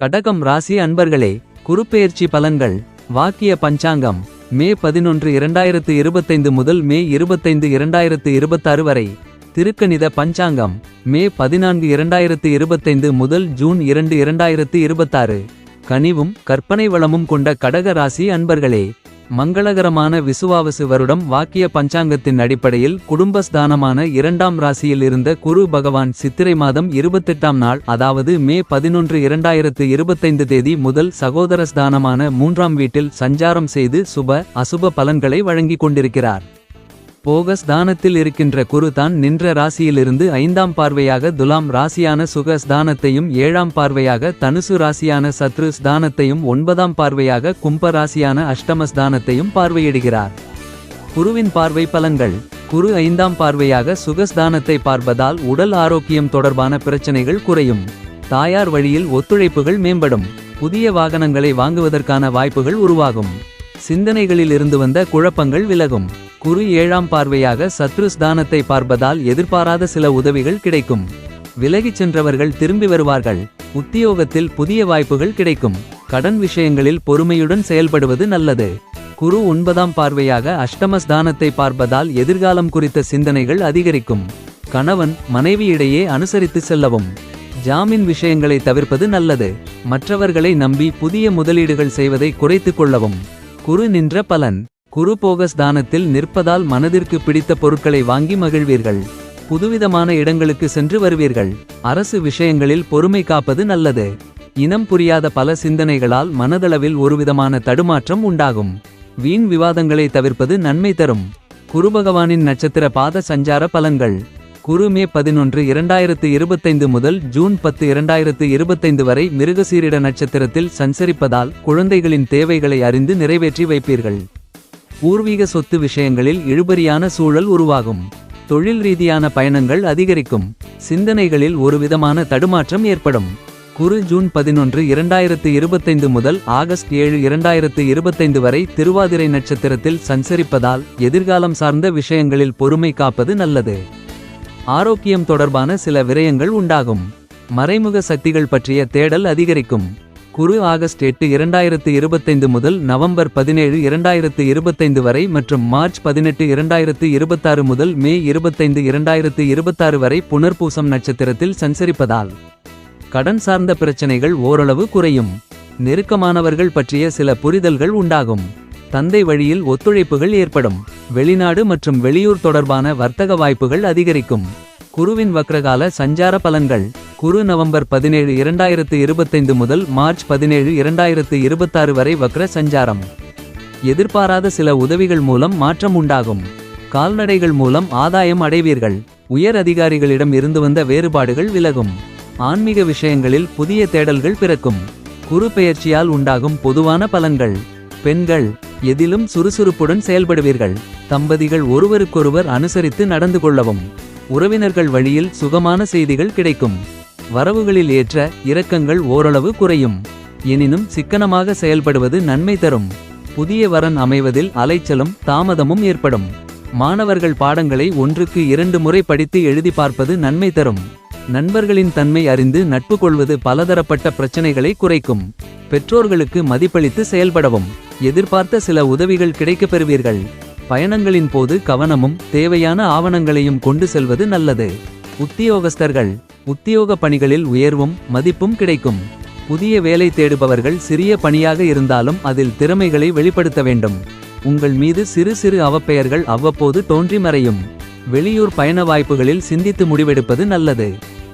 கடகம் ராசி அன்பர்களே, குருப்பெயர்ச்சி பலன்கள். வாக்கிய பஞ்சாங்கம் மே 11 2025 முதல் மே 25 2026 வரை. திருக்கணித பஞ்சாங்கம் மே 14 2025 முதல் ஜூன் 2 2026. கனிவும் கற்பனை வளமும் கொண்ட கடக ராசி அன்பர்களே, மங்களகரமான விசுவாவசு வருடம். வாக்கிய பஞ்சாங்கத்தின் அடிப்படையில் குடும்பஸ்தானமான 2ஆம் ராசியில் இருந்த குரு பகவான் சித்திரை மாதம் 28ஆம் நாள், அதாவது மே 11 2025 தேதி முதல் சகோதரஸ்தானமான 3ஆம் வீட்டில் சஞ்சாரம் செய்து சுப அசுப பலன்களை வழங்கிக் கொண்டிருக்கிறார். போகஸ்தானத்தில் இருக்கின்ற குரு தான் நின்ற ராசியிலிருந்து 5ஆம் பார்வையாக துலாம் ராசியான சுகஸ்தானத்தையும் 7ஆம் பார்வையாக தனுசு ராசியான சத்ரு ஸ்தானத்தையும் 9ஆம் பார்வையாக கும்ப ராசியான அஷ்டமஸ்தானத்தையும் பார்வையிடுகிறார். குருவின் பார்வை பலன்கள். குரு 5ஆம் பார்வையாக சுகஸ்தானத்தை பார்ப்பதால் உடல் ஆரோக்கியம் தொடர்பான பிரச்சனைகள் குறையும். தாயார் வழியில் ஒத்துழைப்புகள் மேம்படும். புதிய வாகனங்களை வாங்குவதற்கான வாய்ப்புகள் உருவாகும். சிந்தனைகளில் இருந்து வந்த குழப்பங்கள் விலகும். குரு 7ஆம் பார்வையாக சத்ரு ஸ்தானத்தை பார்ப்பதால் எதிர்பாராத சில உதவிகள் கிடைக்கும். விலகிச் சென்றவர்கள் திரும்பி வருவார்கள். உத்தியோகத்தில் புதிய வாய்ப்புகள் கிடைக்கும். கடன் விஷயங்களில் பொறுமையுடன் செயல்படுவது நல்லது. குரு 9ஆம் பார்வையாக அஷ்டமஸ்தானத்தை பார்ப்பதால் எதிர்காலம் குறித்த சிந்தனைகள் அதிகரிக்கும். கணவன் மனைவியிடையே அனுசரித்து செல்லவும். ஜாமீன் விஷயங்களை தவிர்ப்பது நல்லது. மற்றவர்களை நம்பி புதிய முதலீடுகள் செய்வதை குறைத்துக் கொள்ளவும். குரு நின்ற பலன். குரு போகஸ்தானத்தில் நிற்பதால் மனதிற்கு பிடித்த பொருட்களை வாங்கி மகிழ்வீர்கள். புதுவிதமான இடங்களுக்கு சென்று வருவீர்கள். அரசு விஷயங்களில் பொறுமை காப்பது நல்லது. இனம் புரியாத பல சிந்தனைகளால் மனதளவில் ஒருவிதமான தடுமாற்றம் உண்டாகும். வீண் விவாதங்களை தவிர்ப்பது நன்மை தரும். குரு பகவானின் நட்சத்திர பாத சஞ்சார பலன்கள். குரு மே 11 2025 முதல் ஜூன் 10 2025 வரை மிருகசீரிட நட்சத்திரத்தில் சஞ்சரிப்பதால் குழந்தைகளின் தேவைகளை அறிந்து நிறைவேற்றி வைப்பீர்கள். பூர்வீக சொத்து விஷயங்களில் இழுபறியான சூழல் உருவாகும். தொழில் ரீதியான பயணங்கள் அதிகரிக்கும். சிந்தனைகளில் ஒருவிதமான தடுமாற்றம் ஏற்படும். குரு ஜூன் 11 2025 முதல் ஆகஸ்ட் 7 2025 வரை திருவாதிரை நட்சத்திரத்தில் சஞ்சரிப்பதால் எதிர்காலம் சார்ந்த விஷயங்களில் பொறுமை காப்பது நல்லது. ஆரோக்கியம் தொடர்பான சில விரயங்கள் உண்டாகும். மறைமுக சக்திகள் பற்றிய தேடல் அதிகரிக்கும். குரு ஆகஸ்ட் 8 2025 முதல் நவம்பர் 17 2025 வரை மற்றும் மார்ச் 18 2026 முதல் மே 25 2026 வரை புனர்பூசம் நட்சத்திரத்தில் சஞ்சரிப்பதால் கடன் சார்ந்த பிரச்சனைகள் ஓரளவு குறையும். நெருக்கமானவர்கள் பற்றிய சில புரிதல்கள் உண்டாகும். தந்தை வழியில் ஒத்துழைப்புகள் ஏற்படும். வெளிநாடு மற்றும் வெளியூர் தொடர்பான வர்த்தக வாய்ப்புகள் அதிகரிக்கும். குருவின் வக்ரகால சஞ்சார பலன்கள். குரு நவம்பர் 17 2025 முதல் மார்ச் 17 2026 வரை வக்ர சஞ்சாரம். எதிர்பாராத சில உதவிகள் மூலம் மாற்றம் உண்டாகும். கால்நடைகள் மூலம் ஆதாயம் அடைவீர்கள். உயர் அதிகாரிகளிடம் இருந்து வந்த வேறுபாடுகள் விலகும். ஆன்மீக விஷயங்களில் புதிய தேடல்கள் பிறக்கும். குரு பெயர்ச்சியால் உண்டாகும் பொதுவான பலன்கள். பெண்கள் எதிலும் சுறுசுறுப்புடன் செயல்படுவீர்கள். தம்பதிகள் ஒருவருக்கொருவர் அனுசரித்து நடந்து கொள்ளவும். உறவினர்கள் வழியில் சுகமான செய்திகள் கிடைக்கும். வரவுகளில் ஏற்ற இறக்கங்கள் ஓரளவு குறையும். எனினும் சிக்கனமாக செயல்படுவது நன்மை தரும். புதிய வரன் அமைவதில் அலைச்சலும் தாமதமும் ஏற்படும். மாணவர்கள் பாடங்களை 1க்கு 2 முறை படித்து எழுதி பார்ப்பது நன்மை தரும். நண்பர்களின் தன்மை அறிந்து நட்பு கொள்வது பலதரப்பட்ட பிரச்சனைகளை குறைக்கும். பெற்றோர்களுக்கு மதிப்பளித்து செயல்படவும். எதிர்பார்த்த சில உதவிகள் கிடைக்கப் பெறுவீர்கள். பயணங்களின் போது கவனமும் தேவையான ஆவணங்களையும் கொண்டு செல்வது நல்லது. உத்தியோகஸ்தர்கள் உத்தியோக பணிகளில் உயர்வும் மதிப்பும் கிடைக்கும். புதிய வேலை தேடுபவர்கள் சிறிய பணியாக இருந்தாலும் அதில் திறமைகளை வெளிப்படுத்த வேண்டும். உங்கள் மீது சிறு சிறு அவப்பெயர்கள் அவ்வப்போது தோன்றி மறையும். வெளியூர் பயண வாய்ப்புகளில் சிந்தித்து முடிவெடுப்பது நல்லது.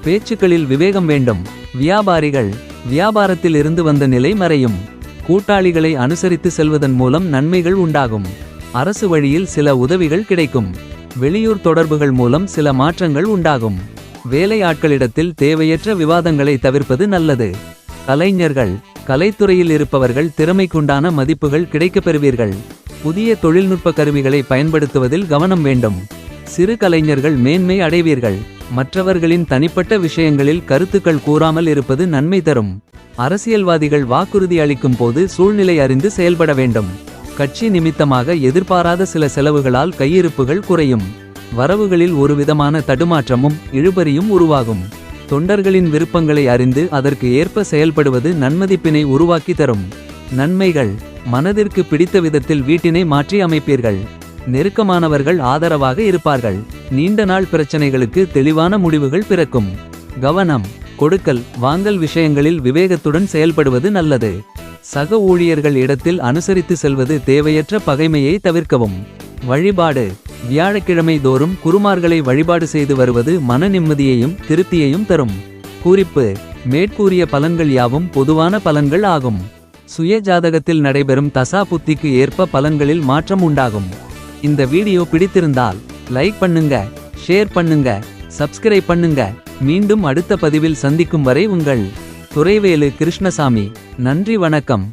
பேச்சுக்களில் விவேகம் வேண்டும். வியாபாரிகள் வியாபாரத்தில் இருந்து வந்த நிலை மறையும். கூட்டாளிகளை அனுசரித்து செல்வதன் மூலம் நன்மைகள் உண்டாகும். அரசு வழியில் சில உதவிகள் கிடைக்கும். வெளியூர் தொடர்புகள் மூலம் சில மாற்றங்கள் உண்டாகும். வேலை ஆட்களிடத்தில் தேவையற்ற விவாதங்களை தவிர்ப்பது நல்லது. கலைஞர்கள் கலைத்துறையில் இருப்பவர்கள் திறமைக்குண்டான மதிப்புகள் கிடைக்கப் பெறுவீர்கள். புதிய தொழில்நுட்ப கருவிகளை பயன்படுத்துவதில் கவனம் வேண்டும். சிறு கலைஞர்கள் மேன்மை அடைவீர்கள். மற்றவர்களின் தனிப்பட்ட விஷயங்களில் கருத்துக்கள் கூறாமல் இருப்பது நன்மை தரும். அரசியல்வாதிகள் வாக்குறுதி அளிக்கும் போது சூழ்நிலை அறிந்து செயல்பட வேண்டும். கட்சி நிமித்தமாக எதிர்பாராத சில செலவுகளால் கையிருப்புகள் குறையும். வரவுகளில் ஒருவிதமான தடுமாற்றமும் இழுபறியும் உருவாகும். தொண்டர்களின் விருப்பங்களை அறிந்து அதற்கு ஏற்ப செயல்படுவது நன்மதிப்பினை உருவாக்கி தரும். நன்மைகள்: மனதிற்கு பிடித்த விதத்தில் வீட்டினை மாற்றி அமைப்பீர்கள். நெருக்கமானவர்கள் ஆதரவாக இருப்பார்கள். நீண்ட நாள் பிரச்சனைகளுக்கு தெளிவான முடிவுகள் பிறக்கும். கவனம்: கொடுக்கல் வாங்கல் விஷயங்களில் விவேகத்துடன் செயல்படுவது நல்லது. சக ஊழியர்கள் இடத்தில் அனுசரித்து செல்வது தேவையற்ற பகைமையை தவிர்க்கவும். வழிபாடு: வியாழக்கிழமை தோறும் குருமார்களை வழிபாடு செய்து வருவது மன நிம்மதியையும் திருப்தியையும் தரும். குறிப்பு: மேற்கூறிய பலன்கள் யாவும் பொதுவான பலன்கள் ஆகும். சுய ஜாதகத்தில் நடைபெறும் தசா புத்திக்கு ஏற்ப பலன்களில் மாற்றம் உண்டாகும். இந்த வீடியோ பிடித்திருந்தால் லைக் பண்ணுங்க, ஷேர் பண்ணுங்க, சப்ஸ்கிரைப் பண்ணுங்க. மீண்டும் அடுத்த பதிவில் சந்திக்கும் வரை உங்கள் துரைவேலு கிருஷ்ணசாமி. நன்றி, வணக்கம்.